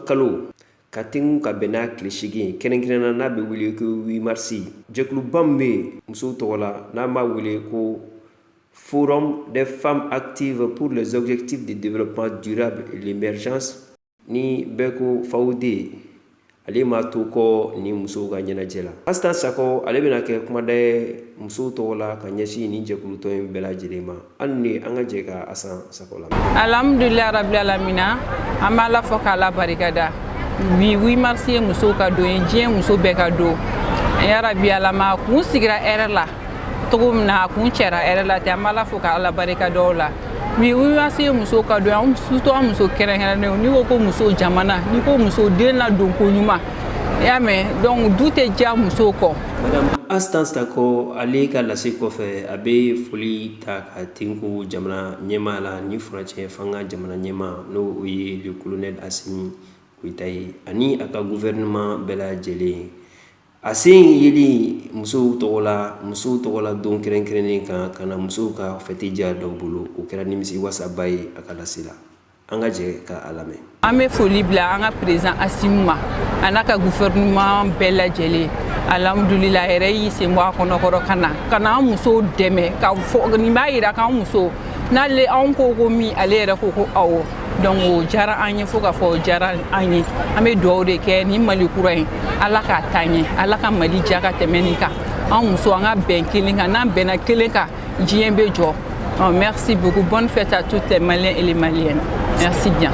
kalo ka tengu ka bɛnna tile 8 kɛrɛnkɛrɛnna n'a bɛ wele ko 8 mars jɛkuluba min bɛ musow tɔgɔ la n'a b'a wele ko Forum des femmes actives pour les objectifs de développement durable et l'émergence ni bɛɛ ko FAOD ale ma to kɔ ni musow ka ɲɛnajɛ la Astan Sako ale bɛna kɛ kumada ye musow tɔgɔ la ka ɲɛsin ni jɛkulutɔ in bɛɛ lajɛlen ma hali ni an ka jɛ ka Astan Sako la alhamdulillah rabbil alamina an b'a la fɔ k'ala barikada bi 8 mars ye musow ka don ye diɲɛ muso bɛɛ ka don ya rabbi alama kun sigira ɛrɛ la togo min na kun cɛra ɛrɛ la tɛ an b'a la fɔ k'ala barikada o la bi 8 mars ye musow ka don an surtout an muso kɛrɛnkɛrɛnnenw ni ko muso jamana ni ko muso den la don ko ɲuman y'a mɛn donc du tɛ diya musow kɔ. Madame Astan Sako ale ka lase kɔfɛ a bɛ foli ta ka tenko jamana ɲɛmaa la ni furancɛ fanga jamana ɲɛmaa n'o ye le colonel Asimi Goïta ye ani a ka gouvernement bɛɛ lajɛlen a sen yeli musow tɔgɔ la don kɛrɛnkɛrɛnnen kan ka na musow ka fête diya dɔw bolo o kɛra nimisi wasaba ye a ka lase la an ka jɛ ka a lamɛn. An bɛ foli bila an ka président Asimu ma a n'a ka gouvernement bɛɛ lajɛlen alhamdulillah yɛrɛ y'i sen bɔ a kɔnɔkɔrɔ ka na an musow dɛmɛ ka fɔ nin b'a yira k'an muso n'ale anw ko ko min ale yɛrɛ ko ko awɔ donc o diyara an ye fo ka fɔ o diyara an ye an bɛ dugawu de kɛ ni Mali kura in ala k'a taa ɲɛ ala ka Mali diya ka tɛmɛ nin kan an muso an ka bɛn kelen kan n'an bɛnna kelen kan diɲɛ bɛ jɔ. Merci beaucoup, bonne fête à toutes les Maliens et les Maliennes. Merci bien.